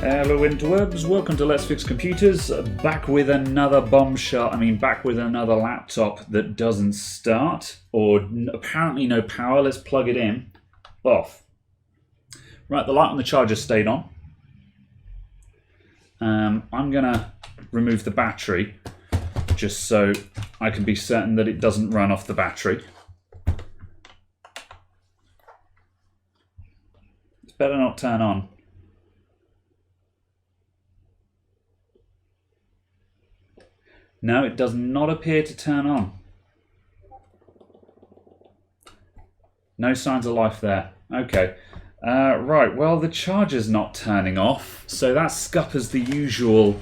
Hello interwebs, welcome to Let's Fix Computers, back with another back with another laptop that doesn't start, or apparently no power. Let's plug it in. Off. Right, the light on the charger stayed on. I'm gonna remove the battery, just so I can be certain that it doesn't run off the battery. It's better not turn on. No, it does not appear to turn on. No signs of life there. Okay. Right, well, the charger's not turning off, so that scuppers the usual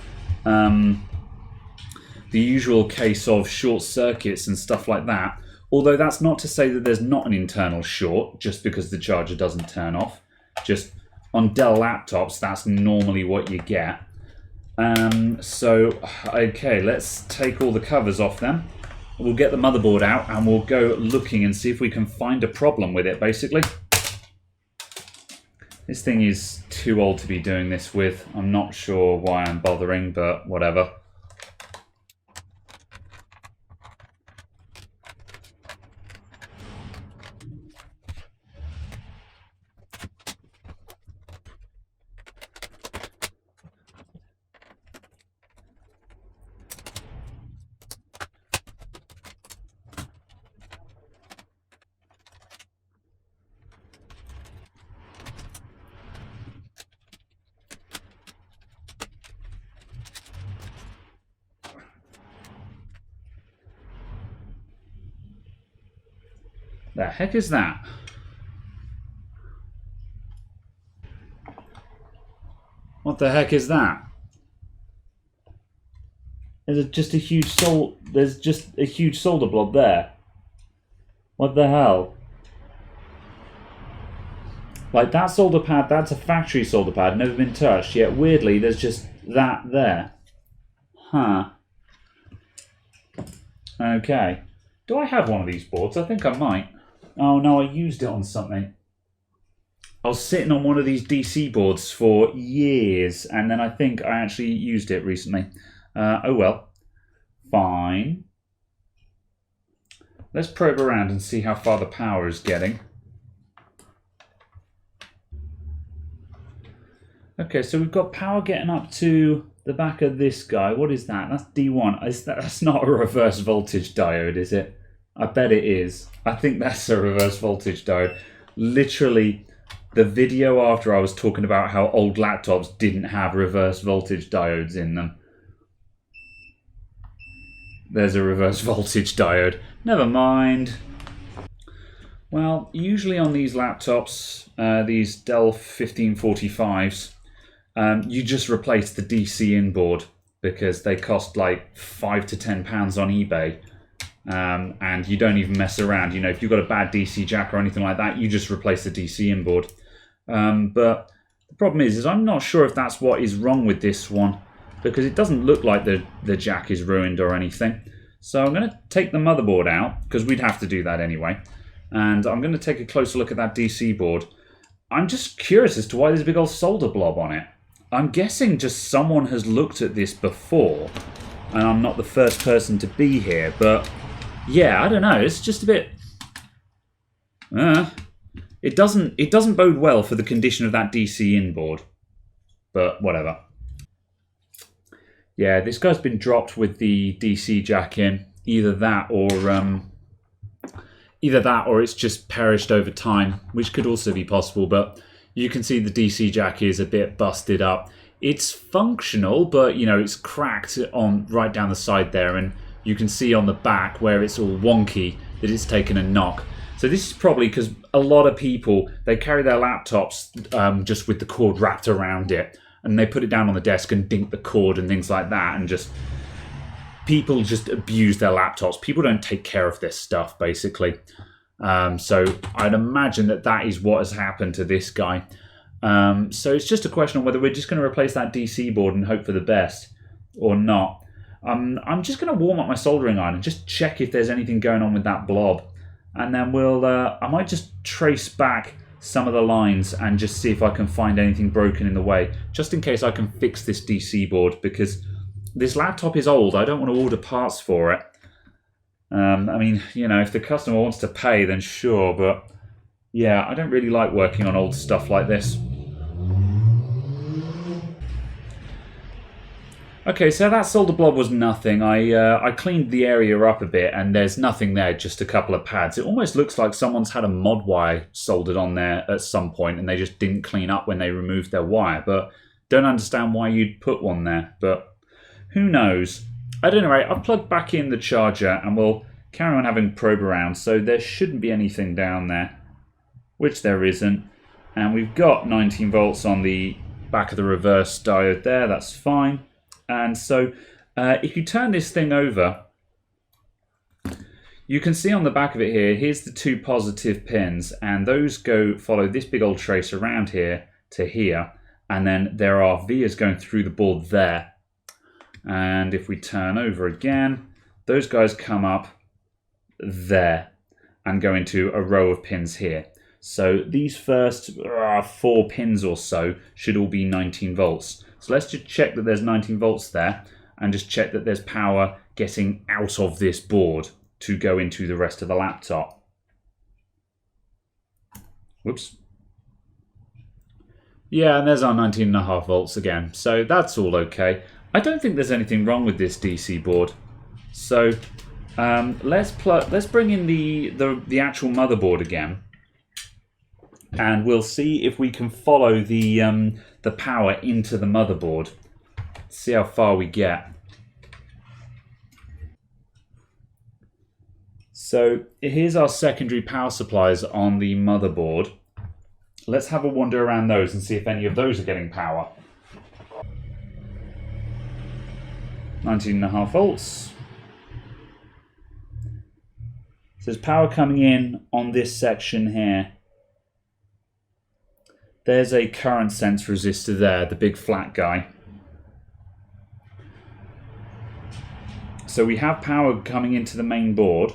case of short circuits and stuff like that. Although that's not to say that there's not an internal short, just because the charger doesn't turn off. Just on Dell laptops, that's normally what you get. Okay, let's take all the covers off then. We'll get the motherboard out and we'll go looking and see if we can find a problem with it, basically. This thing is too old to be doing this with. I'm not sure why I'm bothering, but whatever. The heck is that? What the heck is that? There's just a huge solder blob there. What the hell? Like, that solder pad, that's a factory solder pad, never been touched, yet weirdly there's just that there. Huh. Okay. Do I have one of these boards? I think I might. Oh no, I used it on something. I was sitting on one of these DC boards for years, and then I think I actually used it recently. Oh well. Fine. Let's probe around and see how far the power is getting. Okay, so we've got power getting up to the back of this guy. What is that? That's D1. That's not a reverse voltage diode, is it? I bet it is. I think that's a reverse voltage diode. Literally, the video after I was talking about how old laptops didn't have reverse voltage diodes in them. There's a reverse voltage diode. Never mind. Well, usually on these laptops, these Dell 1545s, you just replace the DC inboard because they cost like £5 to £10 on eBay. And you don't even mess around. You know, if you've got a bad DC jack or anything like that, you just replace the DC inboard. But the problem is I'm not sure if that's what is wrong with this one, because it doesn't look like the jack is ruined or anything. So I'm going to take the motherboard out, because we'd have to do that anyway. And I'm going to take a closer look at that DC board. I'm just curious as to why there's a big old solder blob on it. I'm guessing just someone has looked at this before, and I'm not the first person to be here, but yeah, I don't know. It's just a bit. It doesn't bode well for the condition of that DC inboard, but whatever. Yeah, this guy's been dropped with the DC jack in. Either that, or it's just perished over time, which could also be possible. But you can see the DC jack is a bit busted up. It's functional, but you know it's cracked on right down the side there, and you can see on the back where it's all wonky that it's taken a knock. So this is probably because a lot of people, they carry their laptops just with the cord wrapped around it, and they put it down on the desk and dink the cord and things like that, and just people just abuse their laptops. People don't take care of this stuff, basically. So I'd imagine that is what has happened to this guy. So it's just a question of whether we're just going to replace that DC board and hope for the best or not. I'm just going to warm up my soldering iron and just check if there's anything going on with that blob. And then we'll, I might just trace back some of the lines and just see if I can find anything broken in the way, just in case I can fix this DC board, because this laptop is old. I don't want to order parts for it. I mean, you know, if the customer wants to pay, then sure, but yeah, I don't really like working on old stuff like this. Okay, so that solder blob was nothing. I cleaned the area up a bit, and there's nothing there, just a couple of pads. It almost looks like someone's had a mod wire soldered on there at some point, and they just didn't clean up when they removed their wire, but don't understand why you'd put one there, but who knows. At any rate, I've plugged back in the charger, and we'll carry on having probe around, so there shouldn't be anything down there, which there isn't, and we've got 19 volts on the back of the reverse diode there, that's fine. And so if you turn this thing over, you can see on the back of it here, here's the two positive pins, and those follow this big old trace around here to here, and then there are vias going through the board there. And if we turn over again, those guys come up there and go into a row of pins here. So these first 4 pins or so should all be 19 volts. So let's just check that there's 19 volts there, and just check that there's power getting out of this board to go into the rest of the laptop. Whoops. Yeah, and there's our 19.5 volts again. So that's all okay. I don't think there's anything wrong with this DC board. So let's bring in the actual motherboard again, and we'll see if we can follow the power into the motherboard. See how far we get. So here's our secondary power supplies on the motherboard. Let's have a wander around those and see if any of those are getting power. 19.5 volts. So there's power coming in on this section here. There's a current sense resistor there, the big flat guy. So we have power coming into the main board,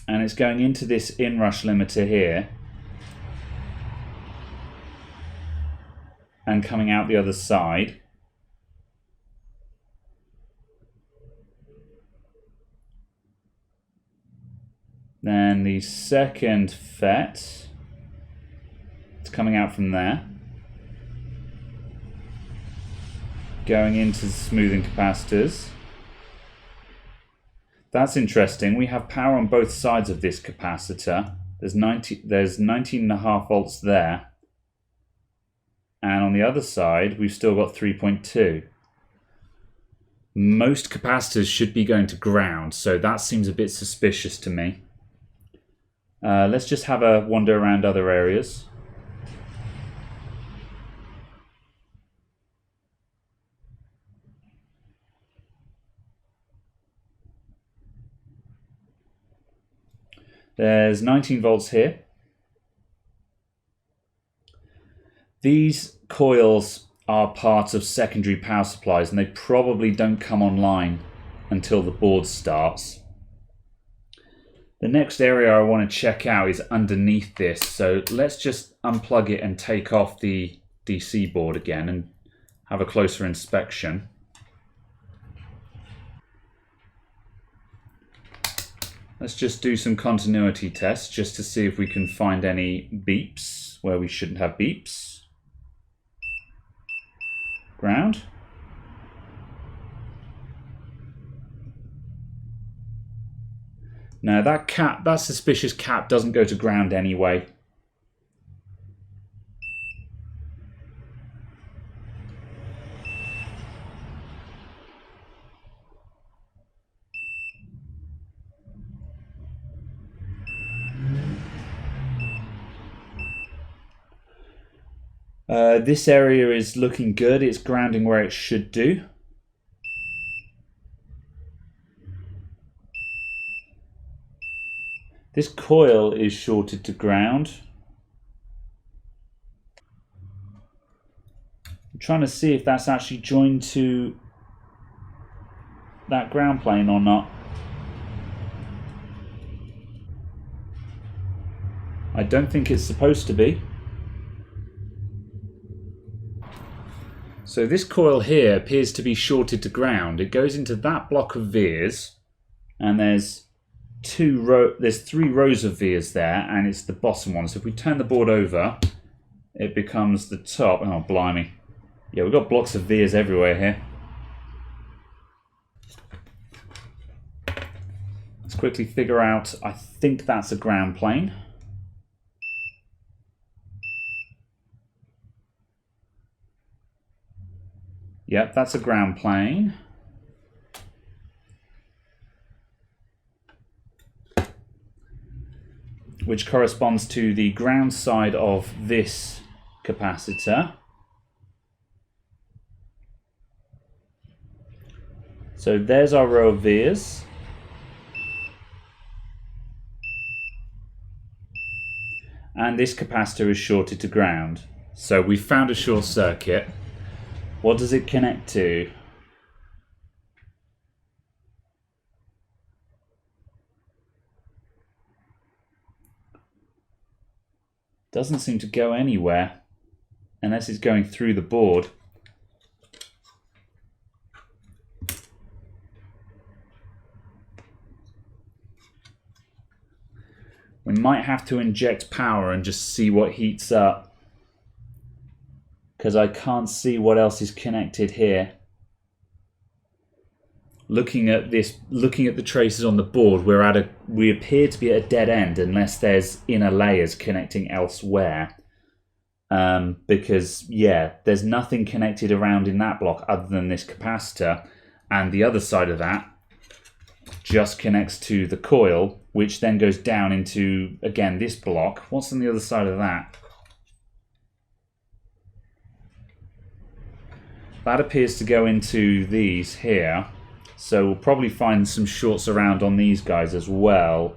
and it's going into this inrush limiter here and coming out the other side. Then the second FET, it's coming out from there, going into the smoothing capacitors. That's interesting. We have power on both sides of this capacitor. There's 19.5 volts there, and on the other side we've still got 3.2. Most capacitors should be going to ground, so that seems a bit suspicious to me. Let's just have a wander around other areas. There's 19 volts here. These coils are part of secondary power supplies, and they probably don't come online until the board starts. The next area I want to check out is underneath this, so let's just unplug it and take off the DC board again and have a closer inspection. Let's just do some continuity tests just to see if we can find any beeps where we shouldn't have beeps. Ground. Now that suspicious cap doesn't go to ground anyway. This area is looking good. It's grounding where it should do. This coil is shorted to ground. I'm trying to see if that's actually joined to that ground plane or not. I don't think it's supposed to be. So this coil here appears to be shorted to ground. It goes into that block of vias, and there's three rows of vias there, and it's the bottom one. So if we turn the board over, it becomes the top. Oh, blimey. Yeah, we've got blocks of vias everywhere here. Let's quickly figure out, I think that's a ground plane. Yep, that's a ground plane. Which corresponds to the ground side of this capacitor. So there's our row of vias. And this capacitor is shorted to ground. So we found a short circuit. What does it connect to? Doesn't seem to go anywhere unless it's going through the board. We might have to inject power and just see what heats up, because I can't see what else is connected here. Looking at the traces on the board, we appear to be at a dead end unless there's inner layers connecting elsewhere. Because yeah, there's nothing connected around in that block other than this capacitor, and the other side of that just connects to the coil, which then goes down into, again, this block. What's on the other side of that? That appears to go into these here. So we'll probably find some shorts around on these guys as well.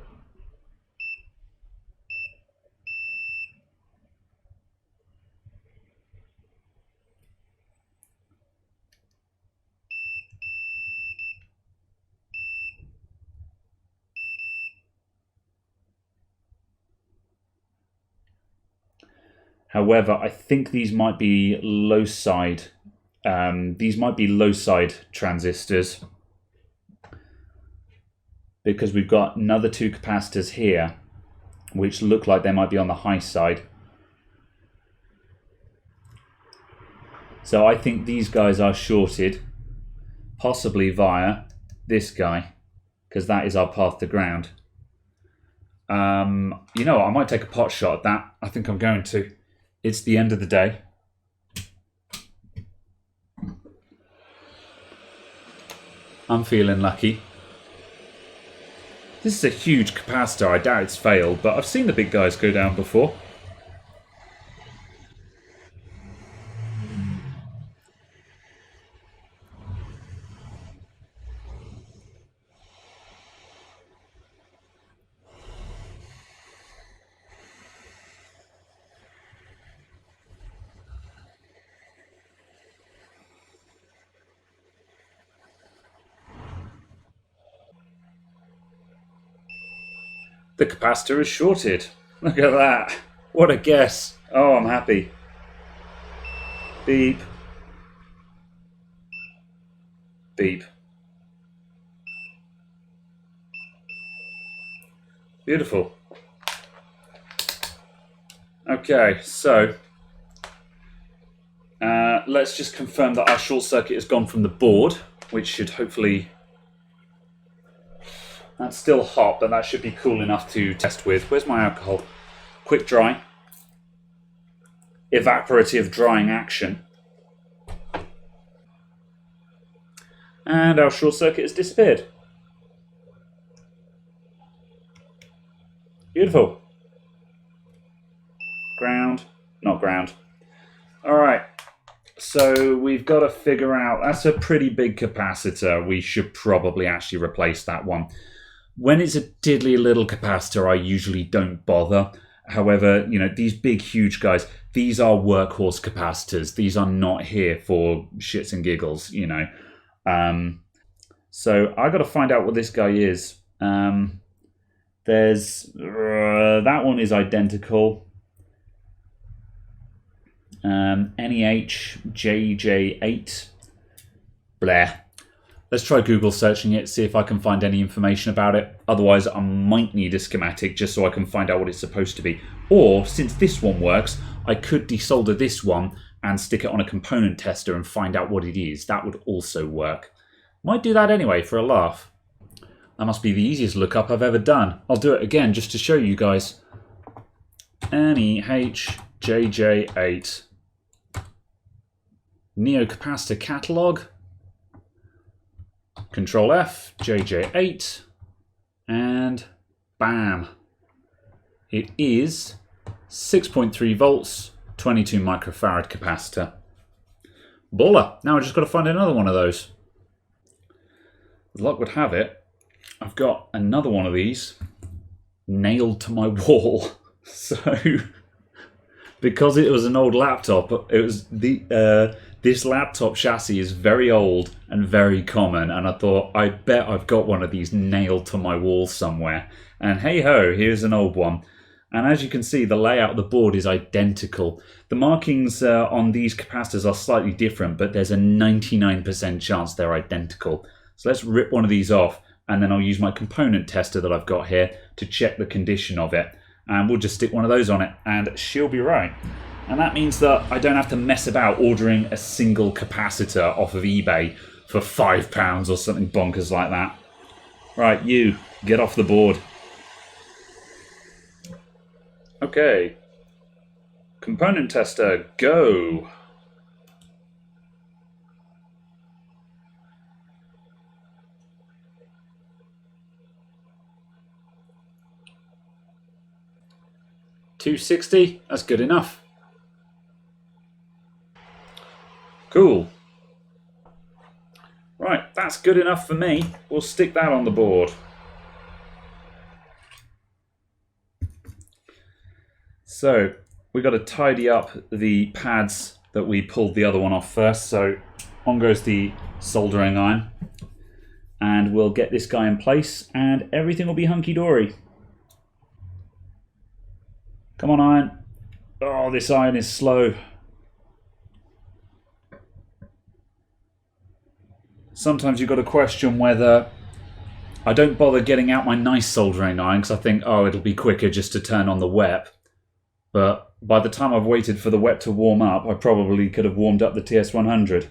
However, I think these might be low side. These might be low side transistors, because we've got another two capacitors here which look like they might be on the high side. So I think these guys are shorted, possibly via this guy, because that is our path to ground. You know what, I might take a pot shot at that. I think I'm going to. It's the end of the day. I'm feeling lucky. This is a huge capacitor. I doubt it's failed, but I've seen the big guys go down before. The capacitor is shorted. Look at that. What a guess. Oh, I'm happy. Beep. Beep. Beautiful. Okay, so let's just confirm that our short circuit has gone from the board, which should hopefully... That's still hot, but that should be cool enough to test with. Where's my alcohol? Quick dry. Evaporative drying action. And our short circuit has disappeared. Beautiful. Ground, not ground. All right. So we've got to figure out, that's a pretty big capacitor. We should probably actually replace that one. When it's a diddly little capacitor, I usually don't bother. However, you know, these big, huge guys, these are workhorse capacitors. These are not here for shits and giggles, you know. So I got to find out what this guy is. There's that one is identical. NEH JJ8. Blah. Let's try Google searching it, see if I can find any information about it. Otherwise, I might need a schematic just so I can find out what it's supposed to be. Or, since this one works, I could desolder this one and stick it on a component tester and find out what it is. That would also work. Might do that anyway for a laugh. That must be the easiest lookup I've ever done. I'll do it again just to show you guys. NEH JJ8. Neocapacitor catalog. Control F, JJ8, and bam. It is 6.3 volts, 22 microfarad capacitor. Baller. Now I just got to find another one of those. As luck would have it, I've got another one of these nailed to my wall. So, because it was an old laptop, it was this laptop chassis is very old and very common, and I thought, I bet I've got one of these nailed to my wall somewhere. And hey ho, here's an old one. And as you can see, the layout of the board is identical. The markings on these capacitors are slightly different, but there's a 99% chance they're identical. So let's rip one of these off, and then I'll use my component tester that I've got here to check the condition of it. And we'll just stick one of those on it, and she'll be right. And that means that I don't have to mess about ordering a single capacitor off of eBay for £5 or something bonkers like that. Right, you, get off the board. Okay. Component tester, go. $260, that's good enough. Cool. Right, that's good enough for me. We'll stick that on the board. So, we've got to tidy up the pads that we pulled the other one off first. So, on goes the soldering iron. And we'll get this guy in place and everything will be hunky-dory. Come on, iron. Oh, this iron is slow. Sometimes you've got to question whether I don't bother getting out my nice soldering iron because I think, oh, it'll be quicker just to turn on the wet. But by the time I've waited for the wet to warm up, I probably could have warmed up the TS100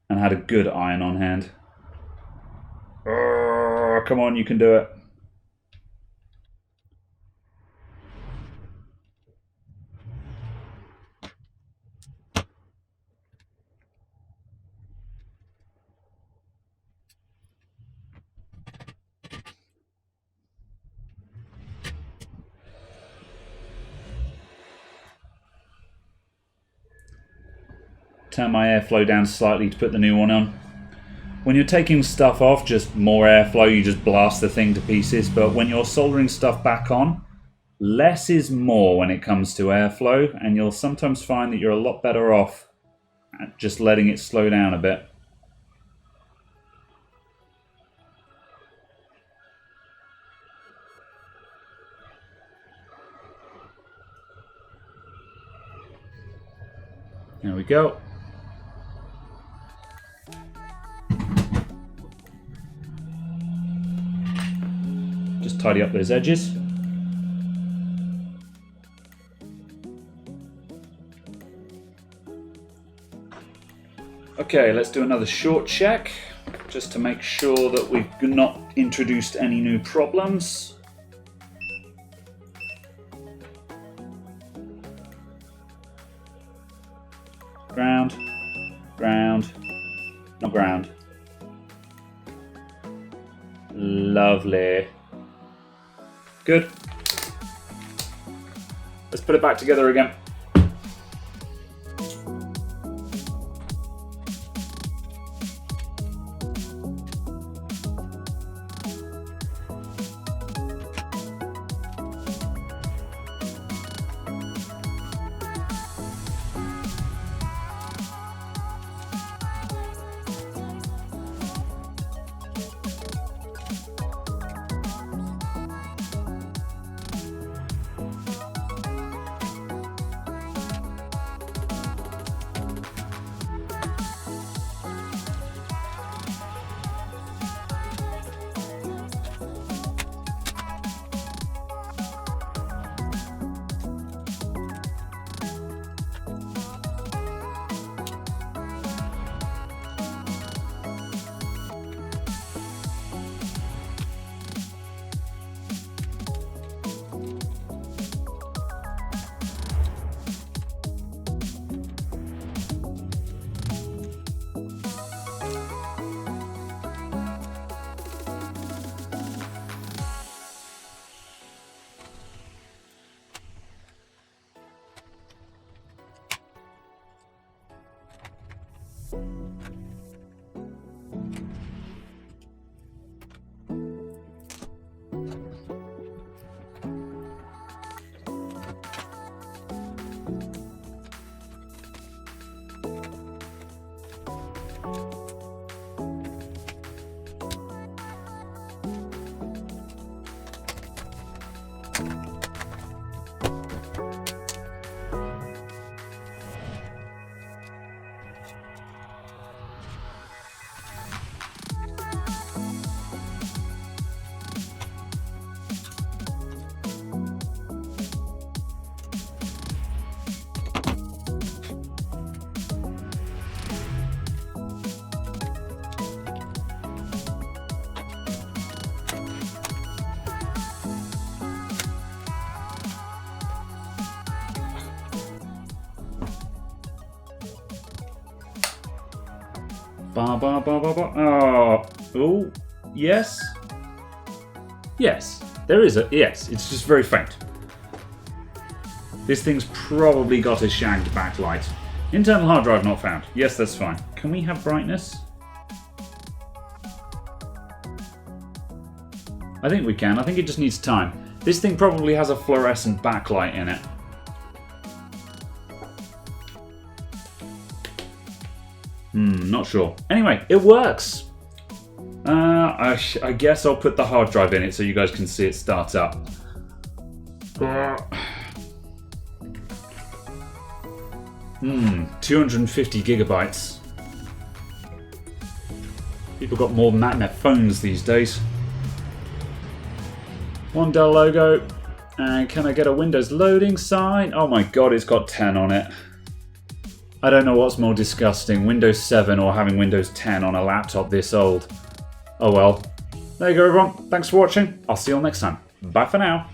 and had a good iron on hand. Oh, come on, you can do it. Turn my airflow down slightly to put the new one on. When you're taking stuff off, just more airflow, you just blast the thing to pieces. But when you're soldering stuff back on, less is more when it comes to airflow, and you'll sometimes find that you're a lot better off at just letting it slow down a bit. There we go. Just tidy up those edges. Okay, let's do another short check, just to make sure that we've not introduced any new problems. Ground, ground, not ground. Lovely. Good. Let's put it back together again. Oh, yes. Yes, there is a... Yes, it's just very faint. This thing's probably got a shagged backlight. Internal hard drive not found. Yes, that's fine. Can we have brightness? I think we can. I think it just needs time. This thing probably has a fluorescent backlight in it. Not sure. Anyway, it works. I guess I'll put the hard drive in it so you guys can see it start up. 250 gigabytes. People got more than that in their phones these days. One Dell logo. And can I get a Windows loading sign? Oh my god, it's got 10 on it. I don't know what's more disgusting, Windows 7 or having Windows 10 on a laptop this old. Oh well. There you go everyone. Thanks for watching. I'll see you all next time. Bye for now.